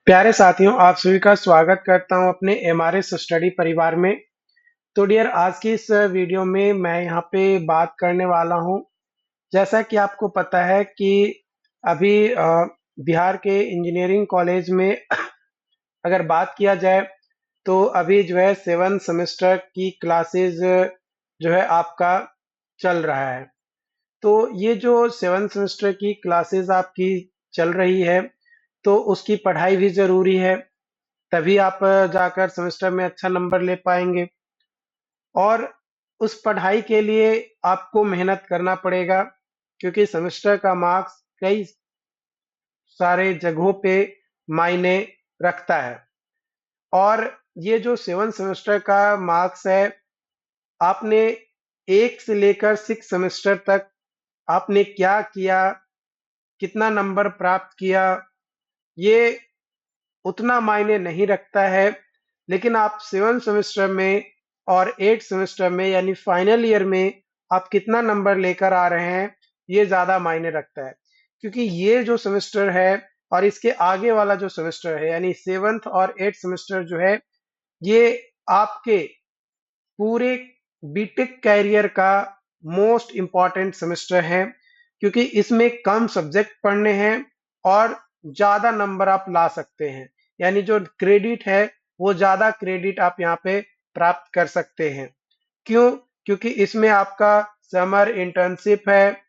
प्यारे साथियों, आप सभी का स्वागत करता हूं अपने एमआरएस स्टडी परिवार में। तो डियर, आज की इस वीडियो में मैं यहाँ पे बात करने वाला हूं। जैसा कि आपको पता है कि अभी बिहार के इंजीनियरिंग कॉलेज में अगर बात किया जाए तो अभी जो है 7 सेमेस्टर की क्लासेस जो है आपका चल रहा है। तो ये जो 7 सेमेस्टर की क्लासेस आपकी चल रही है, तो उसकी पढ़ाई भी ज़रूरी है। तभी आप जाकर सेमेस्टर में अच्छा नंबर ले पाएँगे और उस पढ़ाई के लिए आपको मेहनत करना पड़ेगा, क्योंकि सेमेस्टर का मार्क्स कई सारे जगहों पे मायने रखता है। और ये जो 7 सेमेस्टर का मार्क्स है, आपने 1 से लेकर 6 सेमेस्टर तक आपने क्या किया, कितना नंबर प्राप्त किया, ये उतना मायने नहीं रखता है। लेकिन आप 7 सेमेस्टर में और 8 सेमेस्टर में यानी फाइनल ईयर में आप कितना नंबर लेकर आ रहे हैं, ये ज़्यादा मायने रखता है। क्योंकि ये जो सेमेस्टर है और इसके आगे वाला जो सेमेस्टर है यानी 7th और 8th सेमेस्टर जो है, ये आपके पूरे बीटेक कैरियर का मोस्ट इम्पोर्टेंट सेमेस्टर है, क्योंकि इसमें कम सब्जेक्ट पढ़ने हैं और ज़्यादा नंबर आप ला सकते हैं। यानी जो क्रेडिट है, वो ज़्यादा क्रेडिट आप यहाँ पे प्राप्त कर सकते हैं। क्यों? क्योंकि इसमें आपका समर इंटर्नशिप है।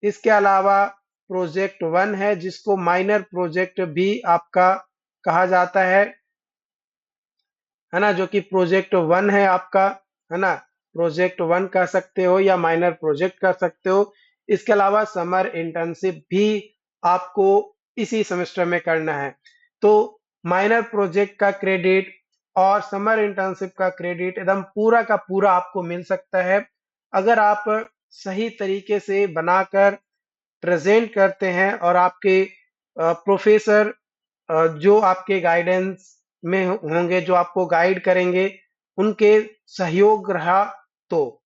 इसके अलावा प्रोजेक्ट 1 है, जिसको माइनर प्रोजेक्ट भी आपका कहा जाता है ना? जो कि प्रोजेक्ट 1 है आपका, है ना? प्रोजेक्ट 1 कह सकते हो या माइनर प्रोजेक्ट कह सकते हो। इसके अलावा समर इंटर्नशिप भी आपको इसी सेमेस्टर में करना है। तो माइनर प्रोजेक्ट का क्रेडिट और समर इंटर्नशिप का क्रेडिट एकदम पूरा का पूरा आपको मिल सकता है, अगर आप सही तरीके से बनाकर प्रेजेंट करते हैं और आपके प्रोफेसर जो आपके गाइडेंस में होंगे, जो आपको गाइड करेंगे, उनके सहयोग रहा तो।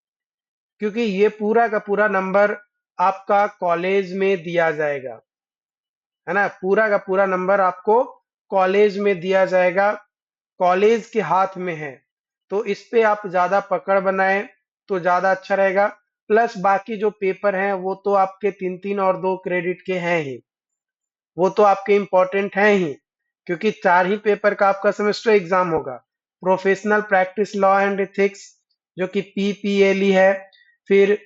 क्योंकि ये पूरा का पूरा नंबर आपका कॉलेज में दिया जाएगा, है ना? पूरा का पूरा नंबर आपको कॉलेज में दिया जाएगा, कॉलेज के हाथ में है। तो इस पे आप ज़्यादा पकड़ बनाएँ तो ज़्यादा अच्छा रहेगा। प्लस बाकी जो पेपर हैं, वो तो आपके 3-3 और 2 क्रेडिट के हैं ही। वो तो आपके इम्पोर्टेंट हैं ही, क्योंकि 4 ही पेपर का आपका सेमेस्टर एग्जाम होगा। Professional practice law and ethics, जो कि पीपीएलई है, फिर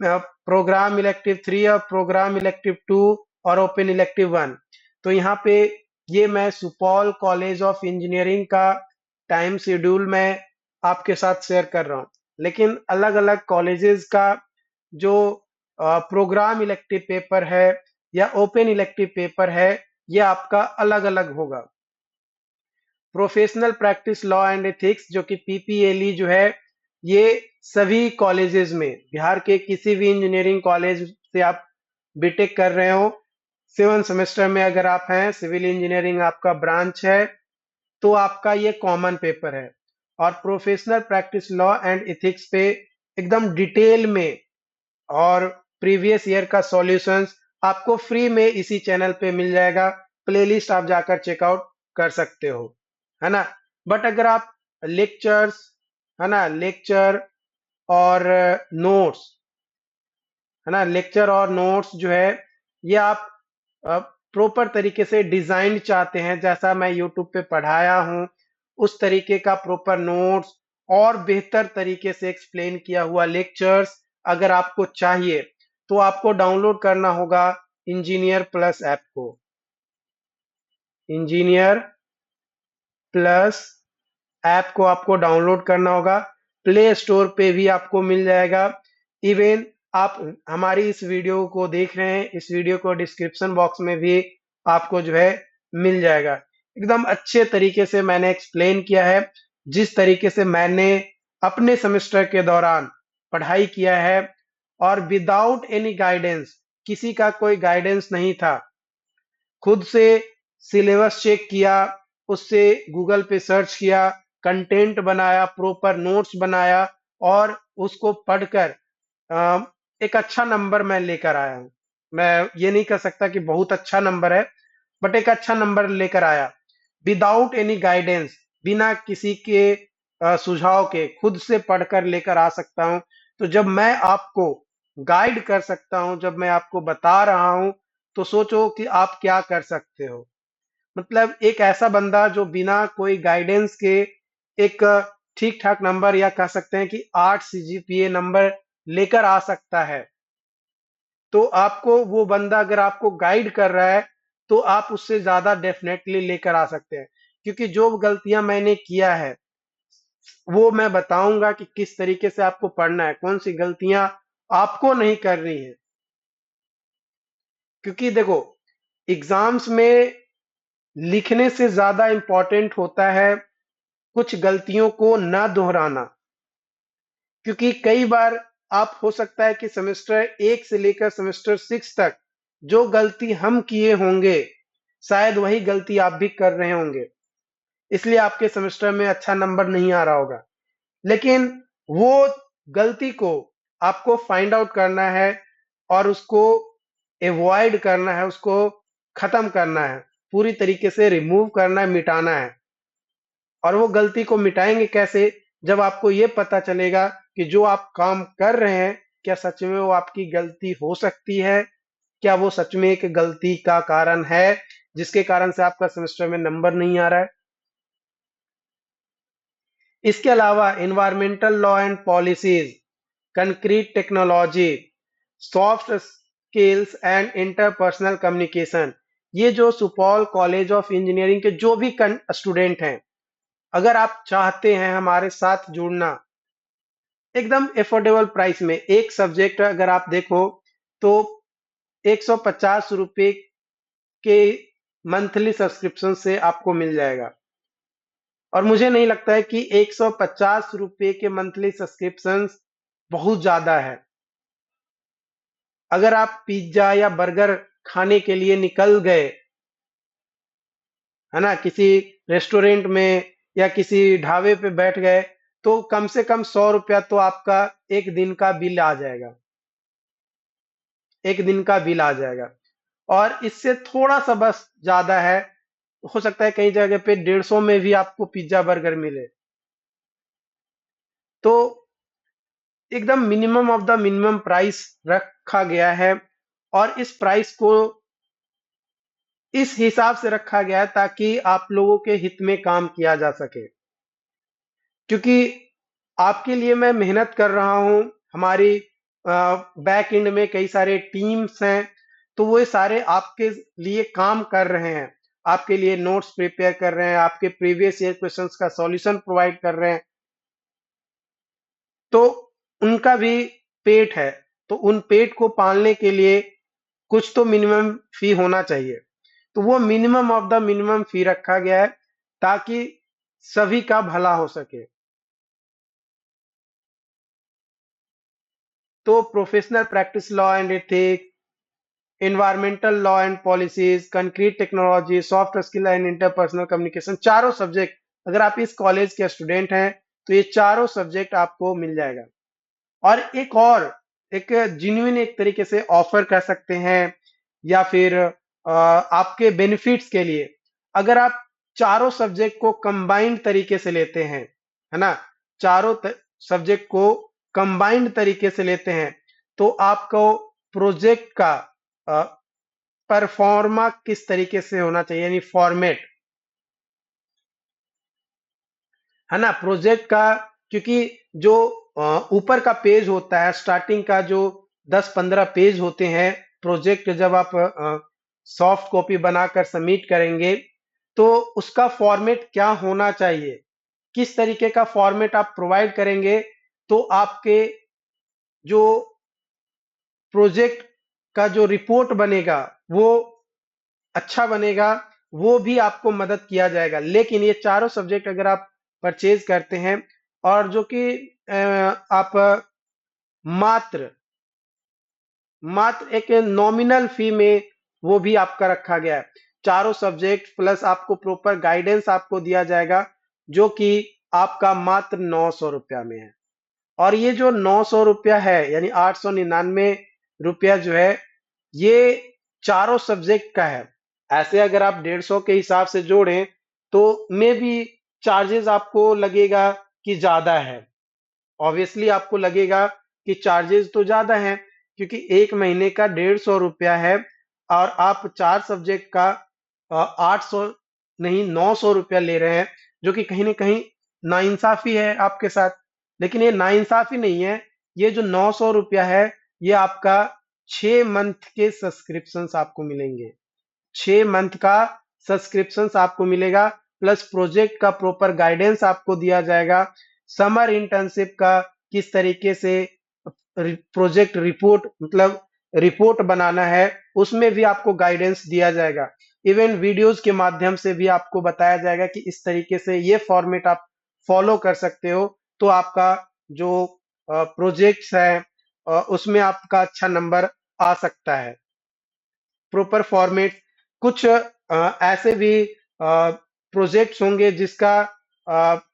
प्रोग्राम इलेक्टिव 3 और प्रोग्राम इलेक्टिव 2 और ओपन इलेक्टिव 1। तो यहाँ पे ये मैं सुपौल कॉलेज ऑफ इंजीनियरिंग का टाइम शेड्यूल मैं आपके साथ शेयर कर रहा हूँ। लेकिन अलग-अलग कॉलेजेस का जो प्रोग्राम इलेक्टिव पेपर है या ओपन इलेक्टिव पेपर है, ये आपका अलग-अलग होगा। Professional practice law and ethics, जो कि पीपीएलई जो है, ये सभी कॉलेजेस में, बिहार के किसी भी इंजीनियरिंग कॉलेज से आप बीटेक कर रहे हो, 7 सेमेस्टर में अगर आप हैं, सिविल इंजीनियरिंग आपका ब्रांच है, तो आपका ये कॉमन पेपर है। और professional practice law and ethics पे एकदम डिटेल में और प्रीवियस ईयर का सॉल्यूशंस आपको फ्री में इसी चैनल पे मिल जाएगा। प्लेलिस्ट आप जाकर चेकआउट कर सकते हो, है ना? बट अगर आप लेक्चर्स, है ना, लेक्चर और नोट्स, है ना, लेक्चर और नोट्स जो है, ये आप प्रॉपर तरीके से डिजाइन चाहते हैं, जैसा मैं यूट्यूब पे पढ़ाया हूँ, उस तरीके का प्रॉपर नोट्स और बेहतर तरीके से एक्सप्लेन किया हुआ लेक्चर्स अगर आपको चाहिए, तो आपको डाउनलोड करना होगा इंजीनियर प्लस ऐप को। इंजीनियर प्लस ऐप को आपको डाउनलोड करना होगा। प्ले स्टोर पे भी आपको मिल जाएगा। इवन आप हमारी इस वीडियो को देख रहे हैं, इस वीडियो को डिस्क्रिप्शन बॉक्स में भी आपको जो है मिल जाएगा। एकदम अच्छे तरीके से मैंने एक्सप्लेन किया है, जिस तरीके से मैंने अपने सेमेस्टर के दौरान पढ़ाई किया है, और विदाउट एनी गाइडेंस, किसी का कोई गाइडेंस नहीं था। खुद से सिलेबस चेक किया, उससे गूगल पे सर्च किया, कंटेंट बनाया, प्रॉपर नोट्स बनाया और उसको पढ़कर अ, एक अच्छा नंबर मैं लेकर आया हूँ। मैं ये नहीं कह सकता कि बहुत अच्छा नंबर है, बट एक अच्छा नंबर लेकर आया। विदाउट एनी गाइडेंस, बिना किसी के सुझाव के खुद से पढ़कर लेकर आ सकता हूं। तो जब मैं आपको गाइड कर सकता हूं, जब मैं आपको बता रहा हूं, तो सोचो कि आप क्या कर सकते हो। मतलब एक ऐसा बंदा जो बिना कोई गाइडेंस के एक ठीक ठाक नंबर, या कह सकते हैं कि 8 सीजीपीए नंबर लेकर आ सकता है, तो आपको वो बंदा अगर आपको गाइड कर रहा है, तो आप उससे ज्यादा डेफिनेटली लेकर आ सकते हैं। क्योंकि जो गलतियां मैंने किया है, वो मैं बताऊंगा कि किस तरीके से आपको पढ़ना है, कौन सी गलतियां आपको नहीं करनी है। क्योंकि देखो, एग्जाम्स में लिखने से ज्यादा इंपॉर्टेंट होता है कुछ गलतियों को न दोहराना। क्योंकि कई बार आप, हो सकता है कि सेमेस्टर 1 से लेकर सेमेस्टर 6 तक जो गलती हम किए होंगे, शायद वही गलती आप भी कर रहे होंगे, इसलिए आपके सेमेस्टर में अच्छा नंबर नहीं आ रहा होगा। लेकिन वो गलती को आपको फाइंड आउट करना है और उसको एवॉइड करना है, उसको खत्म करना है, पूरी तरीके से रिमूव करना है, मिटाना है। और वो गलती को मिटाएंगे कैसे? जब आपको ये पता चलेगा कि जो आप काम कर रहे हैं, क्या सच में वो आपकी गलती हो सकती है, क्या वो सच में एक गलती का कारण है जिसके कारण से आपका सेमेस्टर में नंबर नहीं आ रहा है। इसके अलावा environmental law and policies, concrete technology, soft skills and interpersonal communication, ये जो सुपौल कॉलेज ऑफ इंजीनियरिंग के जो भी स्टूडेंट हैं, अगर आप चाहते हैं हमारे साथ जुड़ना एकदम एफोर्डेबल प्राइस में, एक सब्जेक्ट अगर आप देखो तो 150 रुपए के मंथली सब्सक्रिप्शन से आपको मिल जाएगा। और मुझे नहीं लगता है कि 150 रुपए के मंथली सब्सक्रिप्शन बहुत ज्यादा है। अगर आप पिज्जा या बर्गर खाने के लिए निकल गए, है ना, किसी रेस्टोरेंट में या किसी ढाबे पे बैठ गए, तो कम से कम 100 रुपया तो आपका एक दिन का बिल आ जाएगा, एक दिन का बिल आ जाएगा। और इससे थोड़ा सा बस ज्यादा है, हो सकता है कई जगह पे 150 में भी आपको पिज्जा बर्गर मिले। तो एकदम minimum of the minimum price रखा गया है। और इस प्राइस को इस हिसाब से रखा गया है ताकि आप लोगों के हित में काम किया जा सके। क्योंकि आपके लिए मैं मेहनत कर रहा हूं, हमारी बैक एंड में कई सारे टीम्स हैं, तो वो सारे आपके लिए काम कर रहे हैं, आपके लिए नोट्स प्रिपेयर कर रहे हैं, आपके प्रीवियस ईयर क्वेश्चंस का सॉल्यूशन प्रोवाइड कर रहे हैं। तो उनका भी पेट है, तो उन पेट को पालने के लिए कुछ तो मिनिमम फी होना चाहिए। तो वो मिनिमम ऑफ द मिनिमम फी रखा गया है ताकि सभी का भला हो सके। तो professional practice law and ethics, environmental law and policies, concrete technology, soft skill and interpersonal communication, चारों सब्जेक्ट अगर आप इस कॉलेज के स्टूडेंट हैं तो ये चारों सब्जेक्ट आपको मिल जाएगा। और एक जेन्युइन एक तरीके से ऑफर कर सकते हैं, या फिर आपके बेनिफिट्स के लिए, अगर आप चारों सब्जेक्ट को कंबाइंड तरीके से लेते हैं, है ना, चारों सब्जेक्ट को कंबाइंड तरीके से लेते हैं, तो आपको प्रोजेक्ट का परफॉर्मा किस तरीके से होना चाहिए, यानी फॉर्मेट, है ना, प्रोजेक्ट का। क्योंकि जो ऊपर का पेज होता है, स्टार्टिंग का जो 10-15 पेज होते हैं, प्रोजेक्ट जब आप सॉफ्ट कॉपी बनाकर सबमिट करेंगे, तो उसका फॉर्मेट क्या होना चाहिए, किस तरीके का फॉर्मेट आप प्रोवाइड करेंगे, तो आपके जो प्रोजेक्ट का जो रिपोर्ट बनेगा वो अच्छा बनेगा, वो भी आपको मदद किया जाएगा। लेकिन ये चारों सब्जेक्ट अगर आप परचेज करते हैं, और जो कि आप मात्र मात्र एक नॉमिनल फी में वो भी आपका रखा गया है, चारों सब्जेक्ट प्लस आपको प्रॉपर गाइडेंस आपको दिया जाएगा, जो कि आपका मात्र 900 रुपया में है। और ये जो 900 रुपया है, यानी 899 रुपया जो है, ये चारों सब्जेक्ट का है। ऐसे अगर आप 150 के हिसाब से जोड़ें तो मे बी चार्जेस आपको लगेगा कि ज़्यादा है। ऑब्वियसली आपको लगेगा कि चार्जेस तो ज़्यादा हैं, क्योंकि 1 महीने का 150 रुपया है और आप 4 सब्जेक्ट का 800 नहीं 900 रुपया ले रहे हैं, जो कि कहीं न कहीं नाइंसाफ़ी है आपके साथ। लेकिन ये नाइंसाफ़ी नहीं है, ये जो 900 रुपया है, ये आपका 6 मंथ के सब्सक्रिप्शंस आपको मिलेंगे। 6 मंथ का सब्सक्रिप्शंस आपको मिलेगा, प्लस प्रोजेक्ट का प्रॉपर गाइडेंस आपको दिया जाएगा। समर इंटर्नशिप का किस तरीके से प्रोजेक्ट रिपोर्ट मतलब रिपोर्ट बनाना है, उसमें भी आपको गाइडेंस दिया जाएगा। इवन वीडियोस के माध्यम से भी आपको बताया जाएगा कि इस तरीके से ये फॉर्मेट आप फॉलो कर सकते हो, तो आपका जो प्रोजेक्ट्स है उसमें आपका अच्छा नंबर आ सकता है। प्रॉपर फॉर्मेट कुछ ऐसे भी प्रोजेक्ट्स होंगे जिसका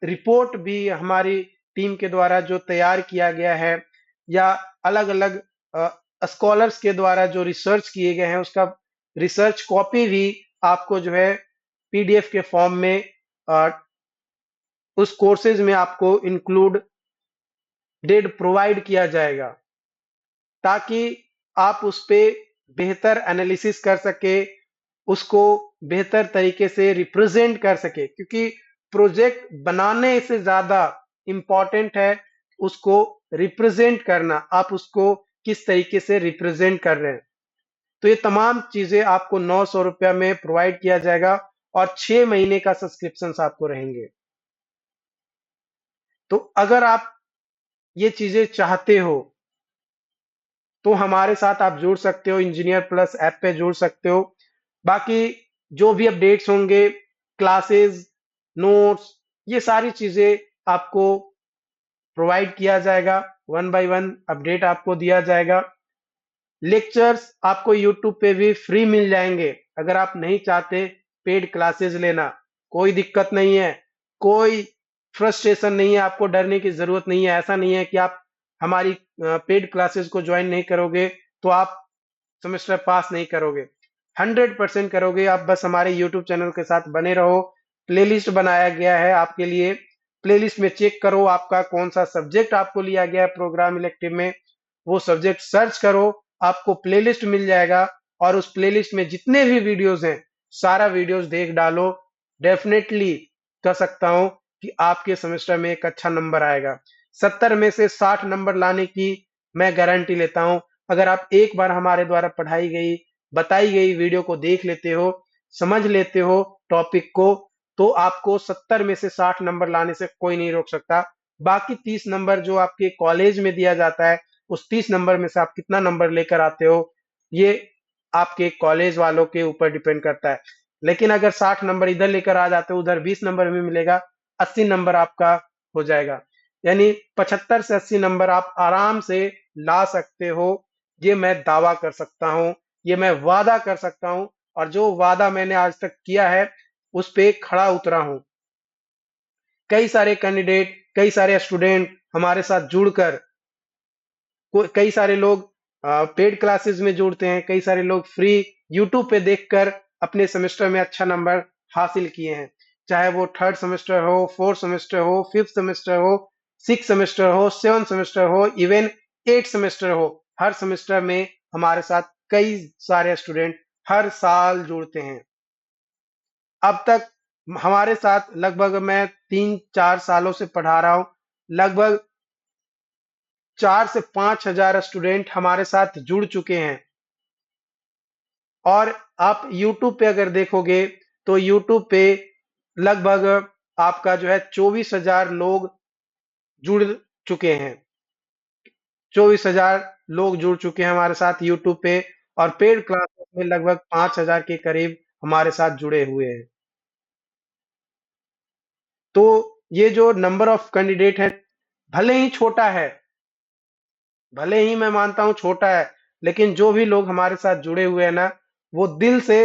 रिपोर्ट भी हमारी टीम के द्वारा जो तैयार किया गया है, या अलग-अलग स्कॉलर्स के द्वारा जो रिसर्च किए गए हैं, उसका रिसर्च कॉपी भी आपको जो है पीडीएफ के फॉर्म में अ, उस कोर्सेज में आपको इंक्लूडेड प्रोवाइड किया जाएगा, ताकि आप उस पे बेहतर एनालिसिस कर सके, उसको बेहतर तरीके से रिप्रेजेंट कर सके, क्योंकि प्रोजेक्ट बनाने से ज्यादा इंपॉर्टेंट है उसको रिप्रेजेंट करना, आप उसको किस तरीके से रिप्रेजेंट कर रहे हैं। तो ये तमाम चीजें आपको 900 रुपया में प्रोवाइड किया जाएगा और 6 महीने का सब्सक्रिप्शन आपको रहेंगे। तो अगर आप ये चीजें चाहते हो तो हमारे साथ आप जुड़ सकते हो, इंजीनियर प्लस ऐप पे जुड़ सकते हो। बाकी जो भी अपडेट्स होंगे, क्लासेस, नोट्स, ये सारी चीजें आपको प्रोवाइड किया जाएगा। वन बाय वन अपडेट आपको दिया जाएगा। लेक्चर्स आपको यूट्यूब पे भी फ्री मिल जाएंगे। अगर आप नहीं चाहते पेड क्लासेस लेना, कोई दिक्कत नहीं है, कोई फ्रस्ट्रेशन नहीं है, आपको डरने की जरूरत नहीं है। ऐसा नहीं है कि आप हमारी पेड क्लासेस को ज्वाइन नहीं करोगे तो आप सेमेस्टर पास नहीं करोगे। 100% करोगे। आप बस हमारे यूट्यूब चैनल के साथ बने रहो। प्लेलिस्ट बनाया गया है आपके लिए। प्लेलिस्ट में चेक करो आपका कौन सा सब्जेक्ट आपको लिया गया है प्रोग्राम इलेक्टिव में, वो सब्जेक्ट सर्च करो, आपको प्लेलिस्ट मिल जाएगा और उस प्लेलिस्ट में जितने भी वीडियोस हैं सारा वीडियोस देख डालो। डेफिनेटली कह सकता हूं कि आपके सेमेस्टर में एक अच्छा नंबर आएगा। 70 में से 60 नंबर लाने की मैं गारंटी लेता हूं। अगर आप एक बार हमारे द्वारा पढ़ाई गई बताई गई वीडियो को देख लेते हो, समझ लेते हो टॉपिक को, तो आपको 70 में से 60 नंबर लाने से कोई नहीं रोक सकता। बाकी 30 नंबर जो आपके कॉलेज में दिया जाता है, उस 30 नंबर में से आप कितना नंबर लेकर आते हो, ये आपके कॉलेज वालों के ऊपर डिपेंड करता है। लेकिन अगर 60 नंबर इधर लेकर आ जाते हो, उधर 20 नंबर भी मिलेगा, 80 नंबर आपका हो जाएगा। यानी 75 से 80 नंबर आप आराम से ला सकते हो। ये मैं दावा कर सकता हूं, ये मैं वादा कर सकता हूं, और जो वादा मैंने आज तक किया है उस पे खड़ा उतरा हूं। कई सारे कैंडिडेट, कई सारे स्टूडेंट हमारे साथ जुड़कर, कई सारे लोग पेड क्लासेस में जुड़ते हैं, कई सारे लोग फ्री यूट्यूब पे देखकर अपने सेमेस्टर में अच्छा नंबर हासिल किए हैं। चाहे वो थर्ड सेमेस्टर हो, फोर्थ सेमेस्टर हो, फिफ्थ सेमेस्टर हो, सिक्स सेमेस्टर हो, सेवन सेमेस्टर हो, इवन एट सेमेस्टर हो, हर सेमेस्टर में हमारे साथ कई सारे स्टूडेंट हर साल जुड़ते हैं। अब तक हमारे साथ लगभग मैं 3-4 सालों से पढ़ा रहा हूं, लगभग 4 से 5 हजार स्टूडेंट हमारे साथ जुड़ चुके हैं। और आप YouTube पे अगर देखोगे तो YouTube पे लगभग आपका जो है 24,000 लोग जुड़ चुके हैं। 24,000 लोग जुड़ चुके हैं हमारे साथ YouTube पे, और पेड क्लासेस में लगभग 5,000 के करीब हमारे साथ जुड़े हुए हैं। तो ये जो नंबर ऑफ कैंडिडेट है, भले ही छोटा है, भले ही मैं मानता हूँ छोटा है, लेकिन जो भी लोग हमारे साथ जुड़े हुए हैं ना, वो दिल से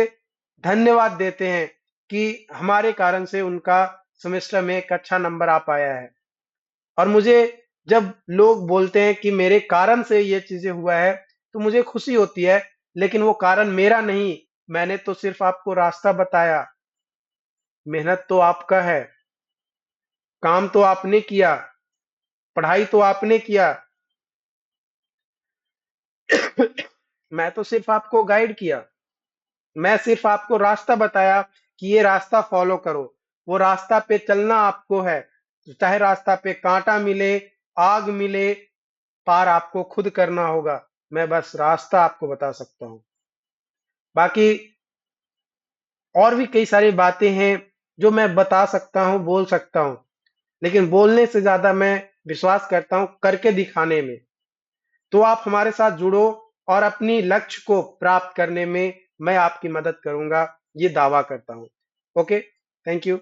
धन्यवाद देते हैं कि हमारे कारण से उनका सेमेस्टर में एक अच्छा नंबर आ पाया है। और मुझे जब लोग बोलते हैं कि मेरे कारण से ये चीजें हुआ है, तो मुझे खुशी होती है, लेकिन वो कारण मेरा नहीं, मैंने तो सिर्फ आपको रास्ता बताया। मेहनत तो आपका है, काम तो आपने किया, पढ़ाई तो आपने किया। मैं तो सिर्फ आपको गाइड किया, मैं सिर्फ आपको रास्ता बताया कि ये रास्ता फॉलो करो। वो रास्ता पे चलना आपको है, चाहे रास्ता पे कांटा मिले, आग मिले, पार आपको खुद करना होगा। मैं बस रास्ता आपको बता सकता हूँ। बाकी और भी कई सारी बातें हैं जो मैं बता सकता हूँ, बोल सकता हूँ, लेकिन बोलने से ज्यादा मैं विश्वास करता हूँ करके दिखाने में। तो आप हमारे साथ जुड़ो और अपनी लक्ष्य को प्राप्त करने में मैं आपकी मदद करूंगा, ये दावा करता हूँ। Okay, thank you.